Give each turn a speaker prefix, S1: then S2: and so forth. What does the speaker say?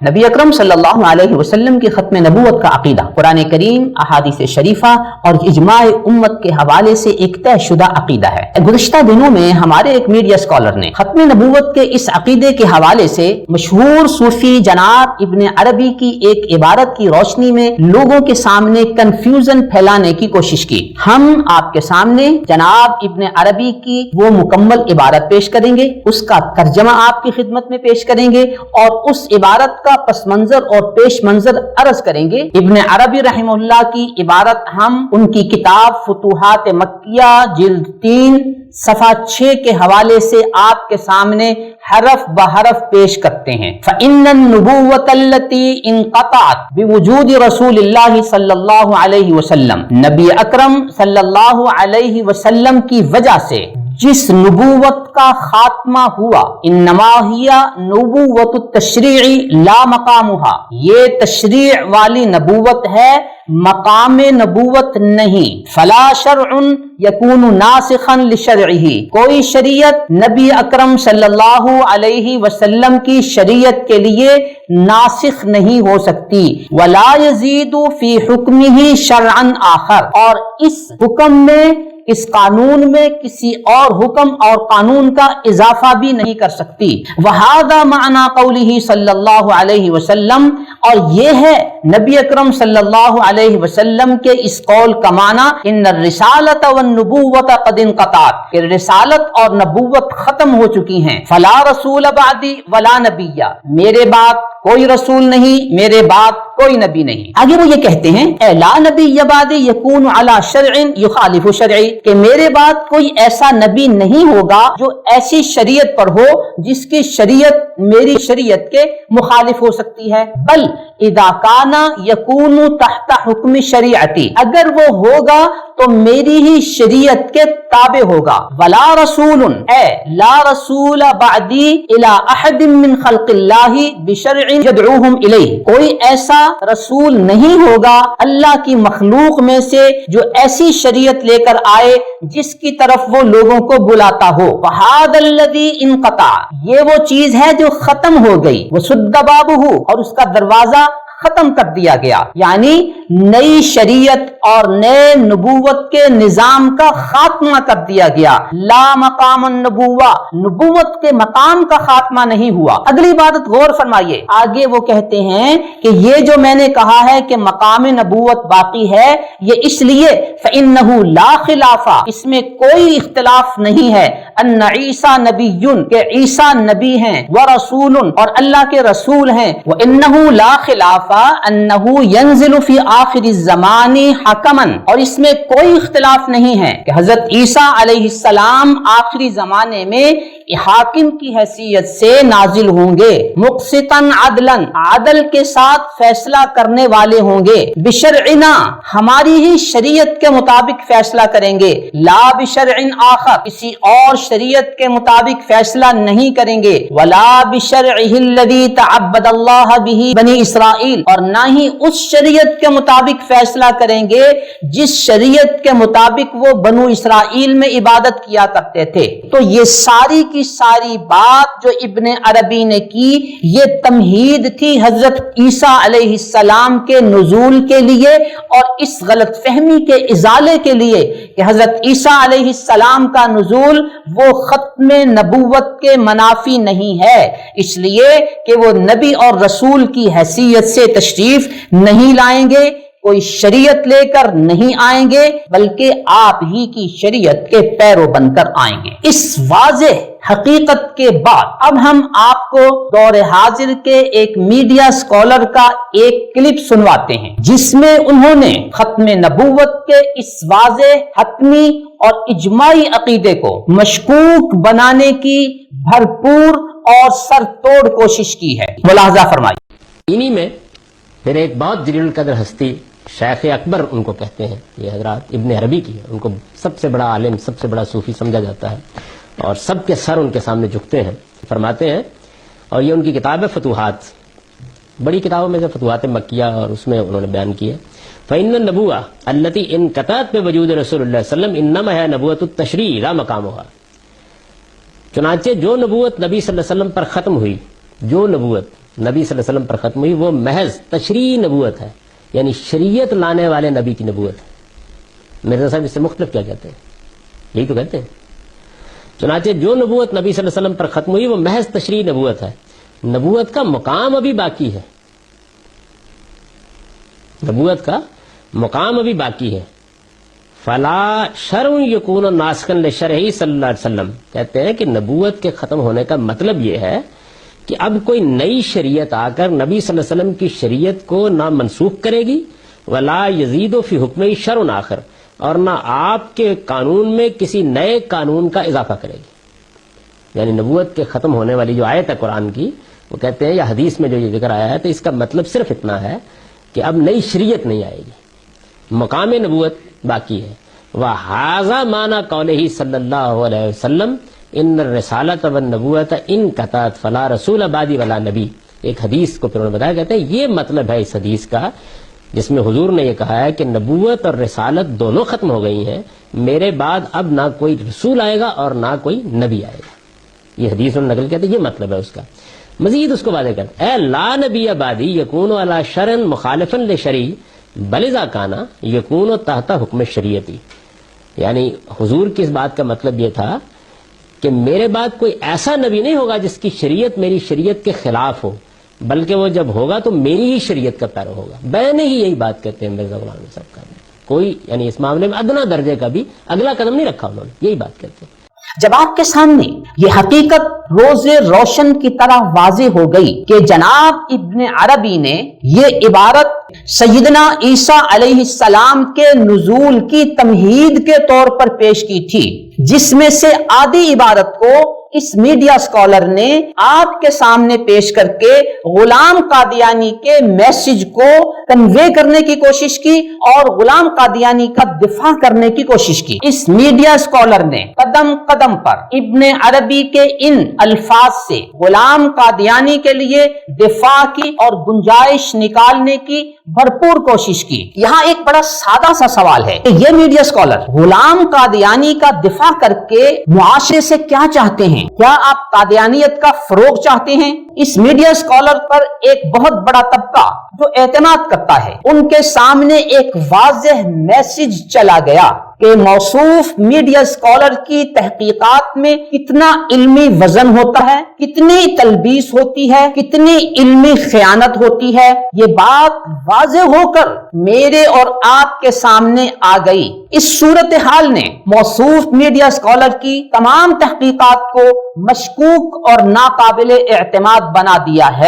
S1: نبی اکرم صلی اللہ علیہ وسلم کی ختم نبوت کا عقیدہ قرآن کریم، احادیث شریفہ اور اجماع امت کے حوالے سے ایک طے شدہ عقیدہ ہے۔ گزشتہ دنوں میں ہمارے ایک میڈیا اسکالر نے ختم نبوت کے اس عقیدے کے حوالے سے مشہور صوفی جناب ابن عربی کی ایک عبارت کی روشنی میں لوگوں کے سامنے کنفیوژن پھیلانے کی کوشش کی۔ ہم آپ کے سامنے جناب ابن عربی کی وہ مکمل عبارت پیش کریں گے، اس کا ترجمہ آپ کی خدمت میں پیش کریں گے اور اس عبارت کا پس منظر اور پیش منظر عرض کریں گے۔ ابن عربی رحمہ اللہ کی عبارت ہم ان کی کتاب فتوحات مکیہ جلد 3 صفحہ 6 کے حوالے سے آپ کے سامنے حرف بحرف پیش کرتے ہیں۔ فَإِنَّ النُّبُوَّةَ الَّتِي انقطعت بوجود رسول اللہ صلی اللہ علیہ وسلم، نبی اکرم صلی اللہ علیہ وسلم کی وجہ سے جس نبوت کا خاتمہ ہوا، انما ہی نبوت التشریع لا مقامها، یہ تشریع والی نبوت ہے، مقام نبوت نہیں۔ فلا شرع یکون ناسخا لشرعہ، کوئی شریعت نبی اکرم صلی اللہ علیہ وسلم کی شریعت کے لیے ناسخ نہیں ہو سکتی۔ ولا یزید فی حکمہ شرعا آخر، اور اس حکم میں، اس قانون میں کسی اور حکم اور قانون کا اضافہ بھی نہیں کر سکتی۔ وَهَذَا مَعْنَى قَوْلِهِ صلی اللہ علیہ وسلم، اور یہ ہے نبی اکرم صلی اللہ علیہ وسلم کے اس قول کا معنی، ان الرسالۃ والنبوۃ قد انقطعت، کہ رسالت اور نبوت ختم ہو چکی ہیں۔ فلا رسول بعدی ولا نبی، میرے بعد کوئی رسول نہیں، میرے بعد کوئی نبی نہیں۔ آگے وہ یہ کہتے ہیں، اے لا نبی بعدی یکون علی شرع یخالف شرعی، کہ میرے بعد کوئی ایسا نبی نہیں ہوگا جو ایسی شریعت پر ہو جس کی شریعت میری شریعت کے مخالف ہو سکتی ہے۔ بل اذا کان یکون تحت حکم شریعتی، اگر وہ ہوگا تو میری ہی شریعت کے تابع ہوگا۔ ولا رسول، اے لا رسول بعدی الی احد من خلق اللہ بشرع یدعوہم الیہ، کوئی ایسا رسول نہیں ہوگا اللہ کی مخلوق میں سے جو ایسی شریعت لے کر آئے جس کی طرف وہ لوگوں کو بلاتا ہو۔ وَهَذَا الَّذِي انقطع، یہ وہ چیز ہے جو ختم ہو گئی۔ وَسُدَّ بَابُهُ، اور اس کا دروازہ ختم کر دیا گیا، یعنی نئی شریعت اور نئے نبوت کے نظام کا خاتمہ کر دیا گیا۔ لا مقام النبوہ، نبوت کے مقام کا خاتمہ نہیں ہوا۔ اگلی بات غور فرمائیے، آگے وہ کہتے ہیں کہ یہ جو میں نے کہا ہے کہ مقام نبوت باقی ہے، یہ اس لیے فإنہ لا خلاف، اس میں کوئی اختلاف نہیں ہے، ان عیسیٰ نبی، کہ عیسیٰ نبی ہیں، ورسول، اور اللہ کے رسول ہیں، وانہ لا خلاف انہ ینزل فی آخر الزمان حکما، اور اس میں کوئی اختلاف نہیں ہے کہ حضرت عیسیٰ علیہ السلام آخری زمانے میں حاکم کی حیثیت سے نازل ہوں گے، مقسطا عدلا، عدل کے ساتھ فیصلہ کرنے والے ہوں گے، بشرعنا، ہماری ہی شریعت کے مطابق فیصلہ کریں گے، لا بشرع آخر، کسی اور شریعت کے مطابق فیصلہ نہیں کریں گے، ولا بشرعہ الذی تعبد اللہ بہ بنی اسرائیل، اور نہ ہی اس شریعت کے مطابق فیصلہ کریں گے جس شریعت کے مطابق وہ بنو اسرائیل میں عبادت کیا کرتے تھے۔ تو یہ ساری کی ساری بات جو ابن عربی نے کی، یہ تمہید تھی حضرت عیسیٰ علیہ السلام کے نزول کے لیے اور اس غلط فہمی کے ازالے کے لیے کہ حضرت عیسیٰ علیہ السلام کا نزول وہ ختم نبوت کے منافی نہیں ہے، اس لیے کہ وہ نبی اور رسول کی حیثیت سے تشریف نہیں لائیں گے، کوئی شریعت لے کر نہیں آئیں گے، بلکہ آپ ہی کی شریعت کے پیرو بن کر آئیں گے۔ اس واضح حقیقت کے بعد اب ہم آپ کو دور حاضر کے ایک میڈیا اسکالر کا ایک کلپ سنواتے ہیں جس میں انہوں نے ختم نبوت کے اس واضح، حتمی اور اجماعی عقیدے کو مشکوک بنانے کی بھرپور اور سر توڑ کوشش کی ہے۔ ملاحظہ فرمائیے۔
S2: انہی میں پھر ایک بہت جلیل القدر ہستی، شیخ اکبر ان کو کہتے ہیں، یہ حضرات ابن عربی کی ہے، ان کو سب سے بڑا عالم، سب سے بڑا صوفی سمجھا جاتا ہے اور سب کے سر ان کے سامنے جھکتے ہیں۔ فرماتے ہیں، اور یہ ان کی کتاب ہے فتوحات، بڑی کتابوں میں سے فتوحات مکیہ، اور اس میں انہوں نے بیان کیا فإن النبوة التي انقطعت بوجود رسول اللہ صلی اللہ علیہ وسلم انما ہے نبوت التشریع لا مقامها، چنانچہ جو نبوت نبی صلی اللہ علیہ وسلم پر ختم ہوئی، جو نبوت نبی صلی اللہ علیہ وسلم پر ختم ہوئی وہ محض تشریع نبوت ہے، یعنی شریعت لانے والے نبی کی نبوت ہے۔ مرزا صاحب اس سے مختلف کیا کہتے ہیں؟ یہی تو کہتے ہیں۔ چنانچہ جو نبوت نبی صلی اللہ علیہ وسلم پر ختم ہوئی وہ محض تشریع نبوت ہے، نبوت کا مقام ابھی باقی ہے، نبوت کا مقام ابھی باقی ہے۔ فلا شرع یکون ناسخا لشرعہ صلی اللہ علیہ وسلم، کہتے ہیں کہ نبوت کے ختم ہونے کا مطلب یہ ہے کہ اب کوئی نئی شریعت آ کر نبی صلی اللہ علیہ وسلم کی شریعت کو نہ منسوخ کرے گی، ولا یزید فی حکمہ شرع آخر، اور نہ آپ کے قانون میں کسی نئے قانون کا اضافہ کرے گی۔ یعنی نبوت کے ختم ہونے والی جو آیت ہے قرآن کی، وہ کہتے ہیں یا حدیث میں جو یہ ذکر آیا ہے تو اس کا مطلب صرف اتنا ہے کہ اب نئی شریعت نہیں آئے گی، مقام نبوت باقی ہے۔ وَهَذَا مَعْنَى قَوْلِهِ صلی اللہ علیہ وسلم ان الرسالۃ والنبوۃ انقطعت فلا رسول بعدی ولا نبی۔ ایک حدیث کو پھر انہوں نے بتایا، کہتے ہیں یہ مطلب ہے اس حدیث کا جس میں حضور نے یہ کہا ہے کہ نبوت اور رسالت دونوں ختم ہو گئی ہیں، میرے بعد اب نہ کوئی رسول آئے گا اور نہ کوئی نبی آئے گا۔ یہ حدیث انہوں نے نقل کیا تھا، یہ مطلب ہے اس کا۔ مزید اس کو واضح کرتے اے لا نبی بعدی یکون علی شرع مخالفا لشرعی بل اذا کان یکون تحت حکم شریعتی، یعنی حضور کی اس بات کا مطلب یہ تھا کہ میرے بعد کوئی ایسا نبی نہیں ہوگا جس کی شریعت میری شریعت کے خلاف ہو، بلکہ وہ جب ہوگا تو میری ہی شریعت کا پیرو ہوگا۔ بین ہی یہی بات کہتے ہیں مرزا غلام احمد صاحب کا، کوئی یعنی اس معاملے میں ادنا درجے کا بھی اگلا قدم نہیں رکھا انہوں نے، یہی بات کہتے ہیں۔
S1: جب آپ کے سامنے یہ حقیقت روز روشن کی طرح واضح ہو گئی کہ جناب ابن عربی نے یہ عبارت سیدنا عیسیٰ علیہ السلام کے نزول کی تمہید کے طور پر پیش کی تھی، جس میں سے آدھی عبارت کو اس میڈیا اسکالر نے آپ کے سامنے پیش کر کے غلام قادیانی کے میسج کو کنوے کرنے کی کوشش کی اور غلام قادیانی کا دفاع کرنے کی کوشش کی، اس میڈیا اسکالر نے قدم قدم پر ابن عربی کے ان الفاظ سے غلام قادیانی کے لیے دفاع کی اور گنجائش نکالنے کی بھرپور کوشش کی۔ یہاں ایک بڑا سادہ سا سوال ہے کہ یہ میڈیا اسکالر غلام قادیانی کا دفاع کر کے معاشرے سے کیا چاہتے ہیں؟ کیا آپ قادیانیت کا فروغ چاہتے ہیں؟ اس میڈیا اسکالر پر ایک بہت بڑا طبقہ جو اعتماد کرتا ہے، ان کے سامنے ایک واضح میسج چلا گیا کہ موصوف میڈیا اسکالر کی تحقیقات میں کتنا علمی وزن ہوتا ہے، کتنی تلبیس ہوتی ہے، کتنی علمی خیانت ہوتی ہے۔ یہ بات واضح ہو کر میرے اور آپ کے سامنے آ گئی۔ اس صورتحال نے موصوف میڈیا اسکالر کی تمام تحقیقات کو مشکوک اور ناقابل اعتماد بنا دیا ہے۔